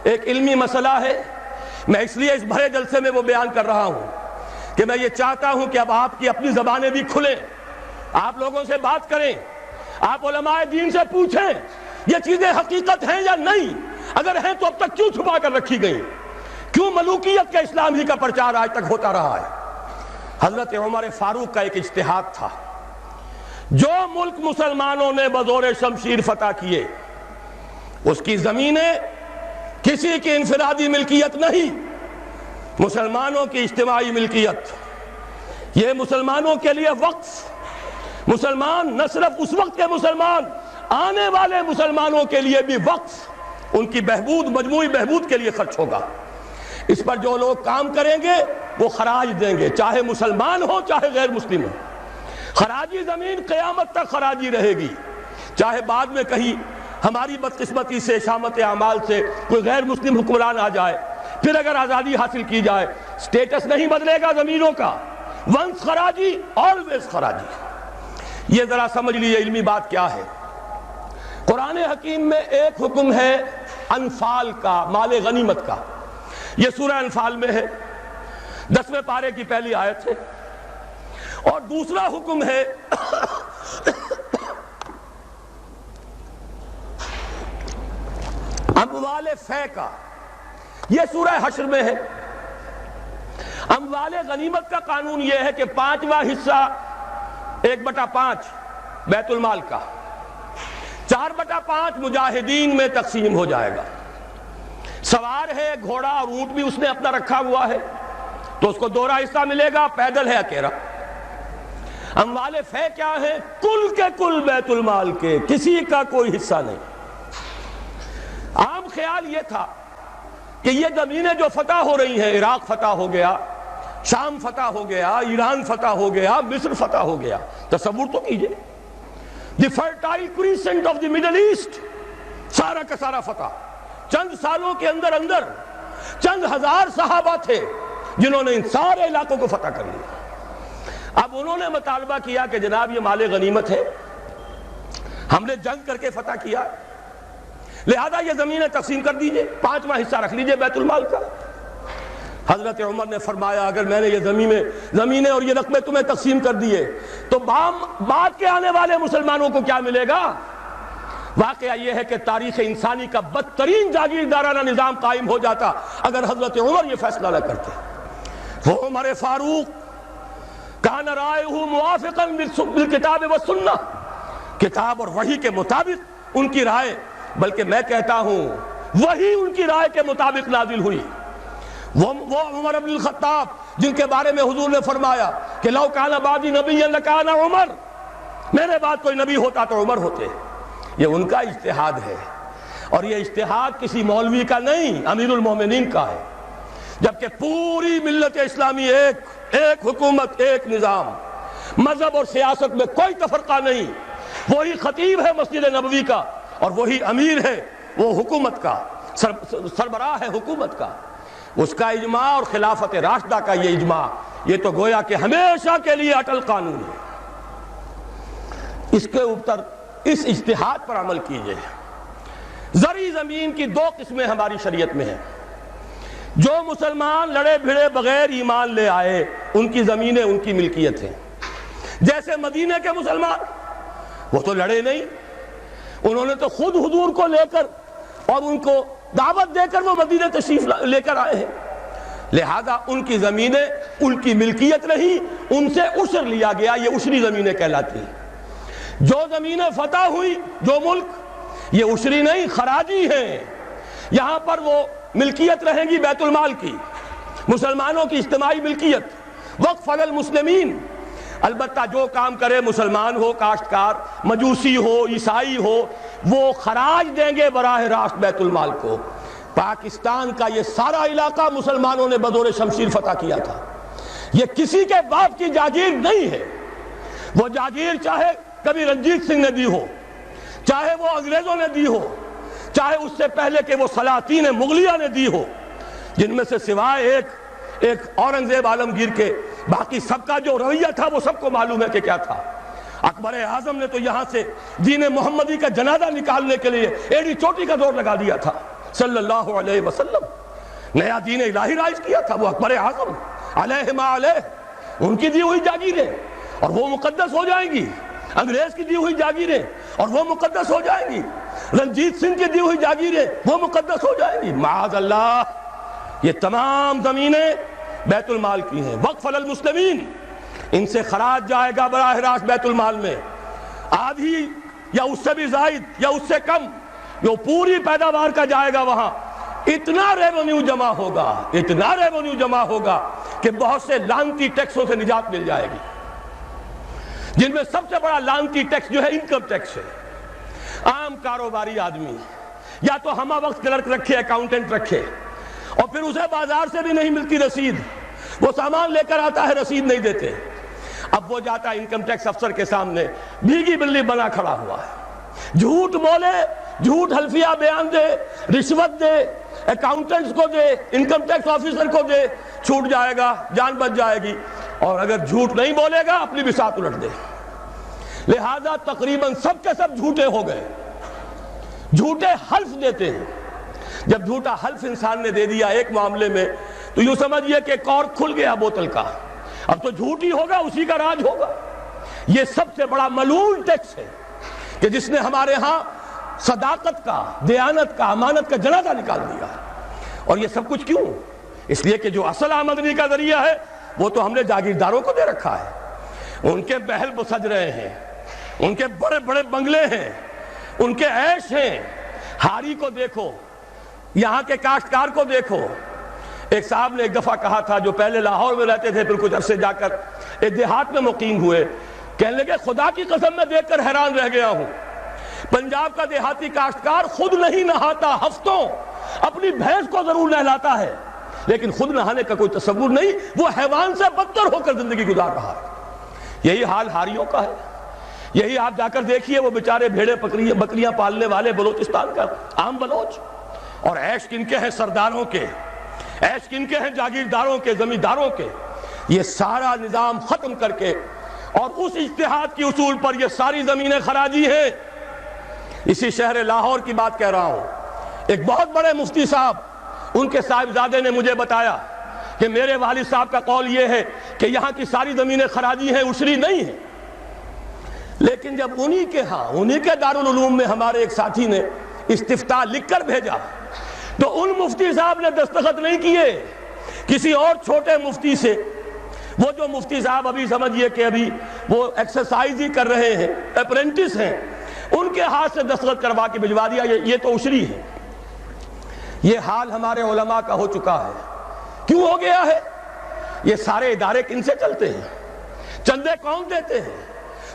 ایک علمی مسئلہ ہے، میں اس لیے اس بھرے جلسے میں وہ بیان کر رہا ہوں کہ میں یہ چاہتا ہوں کہ اب آپ کی اپنی زبانیں بھی کھلیں، آپ لوگوں سے بات کریں، آپ علماء دین سے پوچھیں یہ چیزیں حقیقت ہیں یا نہیں، اگر ہیں تو اب تک کیوں چھپا کر رکھی گئی، کیوں ملوکیت کے اسلام ہی کا پرچار آج تک ہوتا رہا ہے۔ حضرت عمر فاروق کا ایک اجتہاد تھا، جو ملک مسلمانوں نے بزور شمشیر فتح کیے اس کی زمینیں کسی کی انفرادی ملکیت نہیں، مسلمانوں کی اجتماعی ملکیت، یہ مسلمانوں کے لیے وقف، مسلمان نہ صرف اس وقت کے مسلمان، آنے والے مسلمانوں کے لیے بھی وقف، ان کی بہبود، مجموعی بہبود کے لیے خرچ ہوگا۔ اس پر جو لوگ کام کریں گے وہ خراج دیں گے، چاہے مسلمان ہو چاہے غیر مسلم ہو۔ خراجی زمین قیامت تک خراجی رہے گی، چاہے بعد میں کہیں ہماری بدقسمتی سے، شامت اعمال سے کوئی غیر مسلم حکمران آ جائے، پھر اگر آزادی حاصل کی جائے، سٹیٹس نہیں بدلے گا زمینوں کا، ونس خراجی آلویز خراجی۔ یہ ذرا سمجھ لیجیے علمی بات کیا ہے۔ قرآن حکیم میں ایک حکم ہے انفال کا، مال غنیمت کا، یہ سورہ انفال میں ہے، 10ویں پارے کی پہلی آیت ہے، اور دوسرا حکم ہے اموال فے کا، یہ سورہ حشر میں ہے۔ اموال غنیمت کا قانون یہ ہے کہ 5واں حصہ 1/5 بیت المال کا، 4/5 مجاہدین میں تقسیم ہو جائے گا۔ سوار ہے گھوڑا اور اونٹ بھی اس نے اپنا رکھا ہوا ہے تو اس کو 2 حصہ ملے گا، پیدل ہے اکیلا۔ اموال فے کیا ہے؟ کل کے کل بیت المال کے، کسی کا کوئی حصہ نہیں۔ عام خیال یہ تھا کہ یہ زمینیں جو فتح ہو رہی ہیں، عراق فتح ہو گیا، شام فتح ہو گیا، ایران فتح ہو گیا، مصر فتح ہو گیا، تصور تو کیجئے، the fertile crescent of the middle east, سارا کا سارا فتح، چند سالوں کے اندر اندر چند ہزار صحابہ تھے جنہوں نے ان سارے علاقوں کو فتح کر لیا۔ اب انہوں نے مطالبہ کیا کہ جناب یہ مال غنیمت ہے، ہم نے جنگ کر کے فتح کیا، لہذا یہ زمینیں تقسیم کر دیجئے، 5واں حصہ رکھ لیجئے بیت المال کا۔ حضرت عمر نے فرمایا اگر میں نے یہ زمینیں اور یہ رقمیں تمہیں تقسیم کر دیے تو بعد کے آنے والے مسلمانوں کو کیا ملے گا؟ واقعہ یہ ہے کہ تاریخ انسانی کا بدترین جاگیردارانہ نظام قائم ہو جاتا اگر حضرت عمر یہ فیصلہ نہ کرتے۔ وہ عمر فاروق کان رائے موافقا بالکتاب والسنہ، کتاب اور وحی کے مطابق ان کی رائے، بلکہ میں کہتا ہوں وہی ان کی رائے کے مطابق نازل ہوئی۔ وہ عمر بن الخطاب جن کے بارے میں حضور نے فرمایا کہ لو کان بعدی نبی لکان عمر، میرے بعد کوئی نبی ہوتا تو عمر ہوتے، یہ ان کا اجتہاد ہے، اور یہ اجتہاد کسی مولوی کا نہیں، امیر المومنین کا ہے۔ جبکہ پوری ملت اسلامی ایک حکومت، ایک نظام، مذہب اور سیاست میں کوئی تفرقہ نہیں، وہی خطیب ہے مسجد نبوی کا اور وہی امیر ہے وہ حکومت کا، سربراہ ہے حکومت کا، اس کا اجماع اور خلافت راشدہ کا یہ اجماع، یہ تو گویا کہ ہمیشہ کے لیے اٹل قانون ہے۔ اس کے اوپر اس اجتہاد پر عمل کیجئے۔ زرعی زمین کی 2 قسمیں ہماری شریعت میں ہیں۔ جو مسلمان لڑے بھڑے بغیر ایمان لے آئے ان کی زمینیں ان کی ملکیت ہیں، جیسے مدینہ کے مسلمان، وہ تو لڑے نہیں، انہوں نے تو خود حضور کو لے کر اور ان کو دعوت دے کر وہ مدینہ تشریف لے کر آئے ہیں، لہذا ان کی زمینیں ان کی ملکیت نہیں، ان سے عشر لیا گیا، یہ عشری زمینیں کہلاتی ہیں۔ جو زمینیں فتح ہوئی، جو ملک، یہ عشری نہیں، خراجی ہیں، یہاں پر وہ ملکیت رہیں گی بیت المال کی، مسلمانوں کی اجتماعی ملکیت، وقف علی المسلمین۔ البتہ جو کام کرے مسلمان ہو، کاشتکار، مجوسی ہو، عیسائی ہو، وہ خراج دیں گے براہ راست بیت المال کو۔ پاکستان کا یہ سارا علاقہ مسلمانوں نے بزور شمشیر فتح کیا تھا، یہ کسی کے باپ کی جاگیر نہیں ہے۔ وہ جاگیر چاہے کبھی رنجیت سنگھ نے دی ہو، چاہے وہ انگریزوں نے دی ہو، چاہے اس سے پہلے کہ وہ سلاطین مغلیہ نے دی ہو، جن میں سے سوائے ایک اورنگزیب عالمگیر کے باقی سب کا جو رویہ تھا وہ سب کو معلوم ہے کہ کیا تھا۔ اکبر اعظم نے تو یہاں سے دین محمدی کا جنازہ نکالنے کے لیے ایڑی چوٹی کا زور لگا دیا تھا۔ صلی اللہ علیہ وسلم. نیا دین الہی رائج کیا تھا وہ اکبر اعظم علیہ ما علیہ. ان کی دی ہوئی جاگیریں اور وہ مقدس ہو جائیں گی. انگریز کی دی ہوئی جاگیریں اور وہ مقدس ہو جائیں گی. رنجیت سنگھ کی دی ہوئی جاگیریں وہ مقدس ہو جائیں گی. معاذ اللہ. یہ تمام زمینیں بیت المال کی ہیں. وقف للمسلمین، ان سے خراج جائے گا براہ راست بیت المال میں. آدھی یا اس سے بھی زائد یا اس سے کم جو پوری پیداوار کا جائے گا وہاں. اتنا ریونیو جمع ہوگا، اتنا ریونیو جمع ہوگا کہ بہت سے لعنتی ٹیکسوں سے نجات مل جائے گی، جن میں سب سے بڑا لعنتی ٹیکس جو ہے انکم ٹیکس ہے. عام کاروباری آدمی یا تو ہمہ وقت کلرک رکھے، اکاؤنٹنٹ رکھے، اور پھر اسے بازار سے بھی نہیں ملتی رسید، وہ سامان لے کر آتا ہے رسید نہیں دیتے. اب وہ جاتا ہے انکم ٹیکس افسر کے سامنے بھیگی بلی بنا کھڑا ہوا ہے. جھوٹ بولے، جھوٹ حلفیہ بیان دے، رشوت دے، اکاؤنٹنٹس کو دے، انکم ٹیکس آفیسر کو دے، چھوٹ جائے گا، جان بچ جائے گی. اور اگر جھوٹ نہیں بولے گا اپنی بساط الٹ دے. لہذا تقریباً سب کے سب جھوٹے ہو گئے، جھوٹے حلف دیتے ہیں. جب جھوٹا حلف انسان نے دے دیا ایک معاملے میں تو یوں سمجھئے کہ کارک کھل گیا بوتل کا، اب تو جھوٹ ہی ہوگا، اسی کا راج ہوگا. یہ سب سے بڑا ملعون ٹیکس ہے کہ جس نے ہمارے ہاں صداقت کا، دیانت کا، امانت کا جنازہ نکال دیا. اور یہ سب کچھ کیوں؟ اس لیے کہ جو اصل آمدنی کا ذریعہ ہے وہ تو ہم نے جاگیرداروں کو دے رکھا ہے. ان کے محل سج رہے ہیں، ان کے بڑے بڑے بنگلے ہیں، ان کے عیش ہیں. ہاری کو دیکھو، یہاں کے کاشتکار کو دیکھو. ایک صاحب نے ایک دفعہ کہا تھا جو پہلے لاہور میں رہتے تھے، پھر کچھ عرصے جا کر ایک دیہات میں مقیم ہوئے، کہنے لگے خدا کی قسم میں دیکھ کر حیران رہ گیا ہوں. پنجاب کا دیہاتی کاشتکار خود نہیں نہاتا، ہفتوں اپنی بھینس کو ضرور نہلاتا ہے، لیکن خود نہانے کا کوئی تصور نہیں. وہ حیوان سے بدتر ہو کر زندگی گزار رہا ہے. یہی حال ہاریوں کا ہے. یہی آپ جا کر دیکھیے وہ بیچارے بھیڑے بکریاں پالنے والے بلوچستان کا عام بلوچ. اور عیش کن کے ہیں؟ سرداروں کے. عیش کن کے ہیں؟ جاگیرداروں کے، زمینداروں کے. یہ سارا نظام ختم کر کے اور اس اجتہاد کی اصول پر یہ ساری زمینیں خراجی ہیں. اسی شہر لاہور کی بات کہہ رہا ہوں. ایک بہت بڑے مفتی صاحب، ان کے صاحبزادے نے مجھے بتایا کہ میرے والد صاحب کا قول یہ ہے کہ یہاں کی ساری زمینیں خراجی ہیں، عشری نہیں ہیں. لیکن جب انہی کے ہاں، انہی کے دارالعلوم میں ہمارے ایک ساتھی نے استفتاء لکھ کر بھیجا تو ان مفتی صاحب نے دستخط نہیں کیے، کسی اور چھوٹے مفتی سے، وہ جو مفتی صاحب ابھی سمجھئے کہ ابھی وہ ایکسرسائز ہی کر رہے ہیں، اپرینٹس ہیں، ان کے ہاتھ سے دستخط کروا کے بھجوا دیا. یہ تو عشری ہے. یہ حال ہمارے علماء کا ہو چکا ہے. کیوں ہو گیا ہے؟ یہ سارے ادارے کن سے چلتے ہیں؟ چندے کون دیتے ہیں؟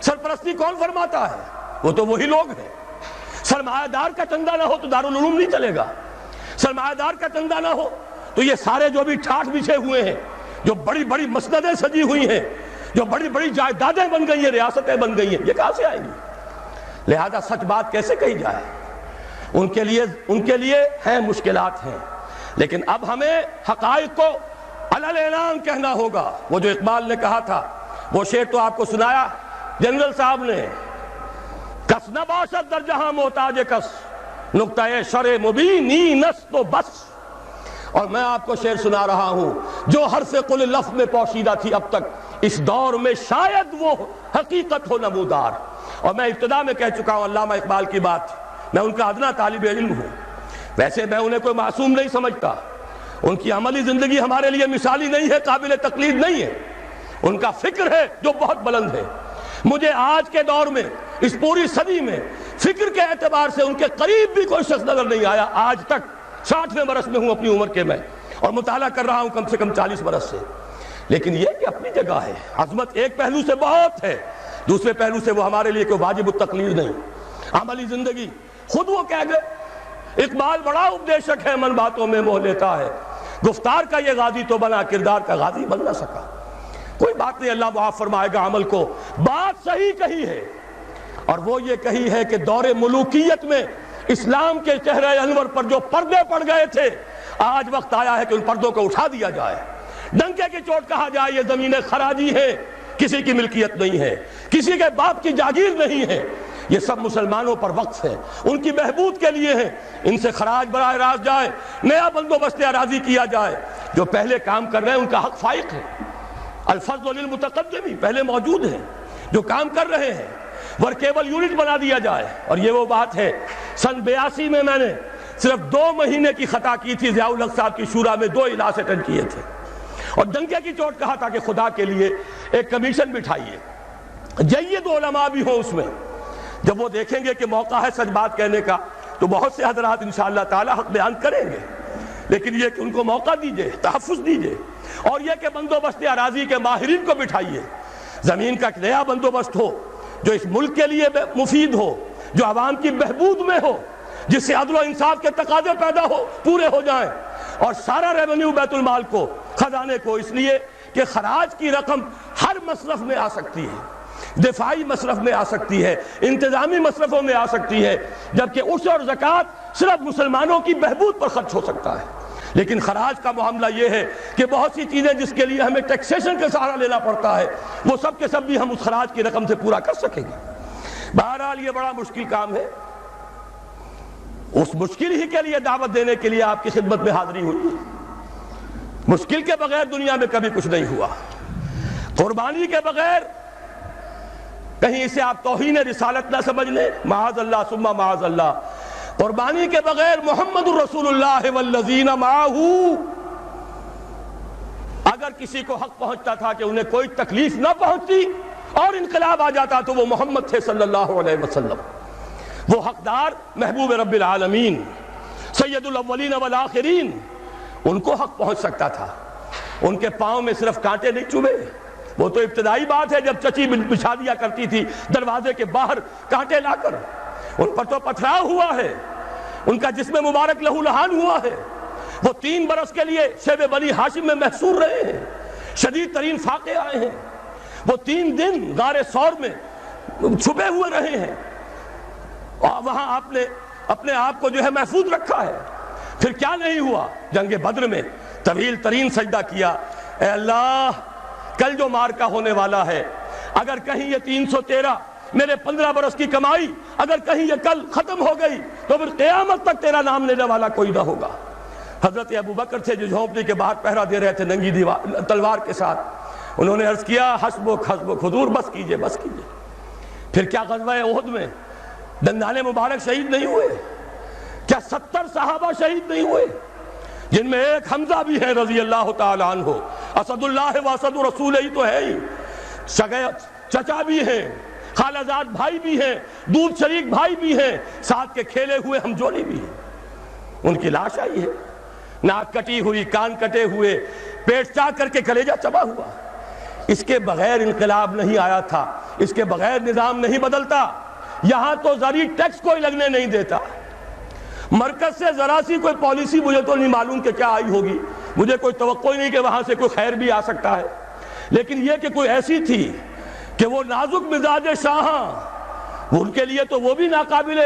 سرپرستی کون فرماتا ہے؟ وہ تو وہی لوگ ہیں. سرمایہ دار کا چندہ نہ ہو تو دارالعلوم نہیں چلے گا. سرمایہ دار کا چندہ نہ ہو تو یہ سارے جو بھی ٹھاٹھ بچھے ہوئے ہیں، جو بڑی بڑی مسندیں سجی ہوئی ہیں، جو بڑی بڑی جائیدادیں بن گئی ہیں، ریاستیں بن گئی ہیں، یہ کہاں سے آئیں گی؟ لہذا سچ بات کیسے کہی جائے؟ ان کے لیے ہیں مشکلات ہیں. لیکن اب ہمیں حقائق کو علل اعلان کہنا ہوگا. وہ جو اقبال نے کہا تھا، وہ شعر تو آپ کو سنایا جنرل صاحب نے، کس نہ باشد در جہاں محتاج کس، نقطۂ شرع مبینی نس تو بس. اور میں آپ کو شعر سنا رہا ہوں جو حرف قل لفظ میں پوشیدہ تھی اب تک، اس دور میں شاید وہ حقیقت ہو نمودار. اور میں ابتدا میں کہہ چکا ہوں علامہ اقبال کی بات، میں ان کا ادنا طالب علم ہوں. ویسے میں انہیں کوئی معصوم نہیں سمجھتا. ان کی عملی زندگی ہمارے لیے مثالی نہیں ہے، قابل تقلید نہیں ہے. ان کا فکر ہے جو بہت بلند ہے. مجھے آج کے دور میں، اس پوری صدی میں، فکر کے اعتبار سے ان کے قریب بھی کوئی شخص نظر نہیں آیا. آج تک 60ویں برس میں ہوں اپنی عمر کے میں، اور مطالعہ کر رہا ہوں کم سے کم 40 برس سے. لیکن یہ کہ اپنی جگہ ہے. عظمت ایک پہلو سے بہت ہے، دوسرے پہلو سے وہ ہمارے لیے کوئی واجب التقلید نہیں. عملی زندگی خود وہ کہہ گئے، اقبال بڑا اپدیشک ہے، من باتوں میں موہ لیتا ہے. گفتار کا یہ غازی تو بنا، کردار کا غازی بن نہ سکا. کوئی بات نہیں، اللہ معاف فرمائے گا عمل کو. بات صحیح کہی ہے، اور وہ یہ کہی ہے کہ دور ملوکیت میں اسلام کے چہرے انور پر جو پردے پڑ گئے تھے، آج وقت آیا ہے کہ ان پردوں کو اٹھا دیا جائے. ڈنکے کی چوٹ کہا جائے یہ زمینیں خراجی ہیں، کسی کی ملکیت نہیں ہے، کسی کے باپ کی جاگیر نہیں ہے. یہ سب مسلمانوں پر وقف ہے، ان کی بہبود کے لیے ہیں، ان سے خراج براہ راست جائے، نیا بندوبست اراضی کیا جائے۔ جو پہلے کام کر رہے ہیں ان کا حق فائق ہے، الفضل للمتقدم پہلے موجود ہیں جو کام کر رہے ہیں، ورکیبل یونٹ بنا دیا جائے۔ اور یہ وہ بات ہے، سن 82 میں میں نے صرف 2 مہینے کی خطا کی تھی، ضیاء الحق صاحب کی شورا میں 2 اجلاس اٹینڈ کیے تھے اور ڈنکے کی چوٹ کہا تھا کہ خدا کے لیے ایک کمیشن بٹھائیے، جید علماء بھی ہوں اس میں۔ جب وہ دیکھیں گے کہ موقع ہے سچ بات کہنے کا تو بہت سے حضرات انشاءاللہ تعالی حق بیان کریں گے، لیکن یہ کہ ان کو موقع دیجئے، تحفظ دیجئے، اور یہ کہ بندوبست اراضی کے ماہرین کو بٹھائیے، زمین کا ایک نیا بندوبست ہو جو اس ملک کے لیے مفید ہو، جو عوام کی بہبود میں ہو، جس سے عدل و انصاف کے تقاضے پورے ہو جائیں، اور سارا ریونیو بیت المال کو، خزانے کو، اس لیے کہ خراج کی رقم ہر مصرف میں آ سکتی ہے، دفاعی مصرف میں آ سکتی ہے، انتظامی مصرفوں میں آ سکتی ہے، جبکہ عشر اور زکوٰۃ صرف مسلمانوں کی بہبود پر خرچ ہو سکتا ہے۔ لیکن خراج کا معاملہ یہ ہے کہ بہت سی چیزیں جس کے لیے ہمیں ٹیکسیشن کا سہارا لینا پڑتا ہے، وہ سب کے سب بھی ہم اس خراج کی رقم سے پورا کر سکیں گے۔ بہرحال یہ بڑا مشکل کام ہے، اس مشکل ہی کے لیے دعوت دینے کے لیے آپ کی خدمت میں حاضری ہوئی۔ مشکل کے بغیر دنیا میں کبھی کچھ نہیں ہوا، قربانی کے بغیر کہیں اسے آپ توہین رسالت نہ سمجھ لیں، معاذ اللہ ثم معاذ اللہ، قربانی کے بغیر محمد الرسول اللہ والذین معہ، اگر کسی کو حق پہنچتا تھا کہ انہیں کوئی تکلیف نہ پہنچتی اور انقلاب آ جاتا تو وہ محمد تھے صلی اللہ علیہ وسلم، وہ حقدار محبوب رب العالمین سید الاولین والآخرین، ان کو حق پہنچ سکتا تھا۔ ان کے پاؤں میں صرف کانٹے نہیں چبھے، وہ تو ابتدائی بات ہے جب چچی بچھا دیا کرتی تھی دروازے کے باہر کانٹے لا کر، ان پر تو پتھراؤ ہوا ہے، ان کا جسم مبارک لہو لہان ہوا ہے، وہ 3 برس کے لیے شیب بنی ہاشم میں محصور رہے ہیں، شدید ترین فاقے آئے ہیں، وہ 3 دن غار ثور میں چھپے ہوئے رہے ہیں، اور وہاں آپ نے اپنے آپ کو جو ہے محفوظ رکھا ہے۔ پھر کیا نہیں ہوا؟ جنگ بدر میں طویل ترین سجدہ کیا، اے اللہ کل جو مارکا ہونے والا ہے، اگر کہیں یہ 313 میرے 15 برس کی کمائی اگر کہیں یہ کل ختم ہو گئی تو پھر قیامت تک تیرا نام لینے والا کوئی نہ ہوگا۔ حضرت ابوبکر تھے جو جھونپڑی کے باہر پہرا دے رہے تھے ننگی تلوار کے ساتھ، انہوں نے عرض کیا حسبک حسبک حضور بس کیجئے بس کیجئے۔ پھر کیا غزوہ احد میں دندان مبارک شہید نہیں ہوئے؟ کیا 70 صحابہ شہید نہیں ہوئے؟ جن میں ایک حمزہ بھی ہے رضی اللہ تعالیٰ عنہ، اسد اللہ و اسد رسول ہی تو ہے ہی، چچا بھی ہیں، خالہ زاد بھائی بھی ہیں، دودھ شریک بھائی بھی ہیں، ساتھ کے کھیلے ہوئے ہم جولی بھی ہیں۔ ان کی لاش آئی ہے، ناک کٹی ہوئی، کان کٹے ہوئے، پیٹ چاک کر کے کلیجہ چبا ہوا۔ اس کے بغیر انقلاب نہیں آیا تھا، اس کے بغیر نظام نہیں بدلتا۔ یہاں تو زرعی ٹیکس کوئی لگنے نہیں دیتا، مرکز سے ذرا سی کوئی پالیسی مجھے تو نہیں معلوم کہ کیا آئی ہوگی، مجھے کوئی توقع ہی نہیں کہ وہاں سے کوئی خیر بھی آ سکتا ہے، لیکن یہ کہ کوئی ایسی تھی کہ وہ نازک مزاج شاہاں، ان کے لیے تو وہ بھی ناقابل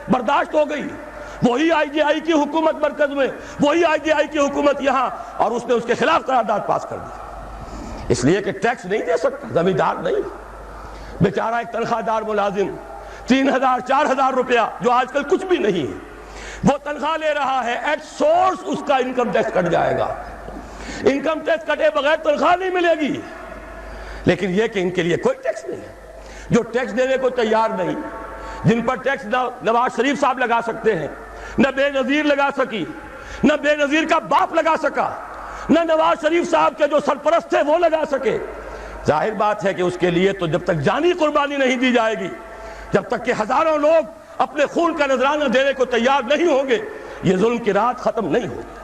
برداشت ہو گئی۔ وہی آئی جی آئی کی حکومت مرکز میں، وہی آئی جی آئی کی حکومت یہاں، اور اس نے اس کے خلاف قرارداد پاس کر دی، اس لیے کہ ٹیکس نہیں دے سکتا، زمیندار نہیں، بیچارہ ایک تنخواہ دار ملازم 3000 4000 روپیہ جو آج کل کچھ بھی نہیں ہے، وہ تنخواہ لے رہا ہے، ایٹ سورس اس کا انکم ٹیکس کٹ جائے گا، انکم ٹیکس کٹے بغیر تنخواہ نہیں ملے گی۔ لیکن یہ کہ ان کے لیے کوئی ٹیکس نہیں ہے، جو ٹیکس دینے کو تیار نہیں، جن پر ٹیکس نہ نواز شریف صاحب لگا سکتے ہیں، نہ بے نظیر لگا سکی، نہ بے نظیر کا باپ لگا سکا، نہ نواز شریف صاحب کے جو سرپرست تھے وہ لگا سکے۔ ظاہر بات ہے کہ اس کے لیے تو جب تک جانی قربانی نہیں دی جائے گی، جب تک کہ ہزاروں لوگ اپنے خون کا نذرانہ دینے کو تیار نہیں ہوں گے، یہ ظلم کی رات ختم نہیں ہوگی۔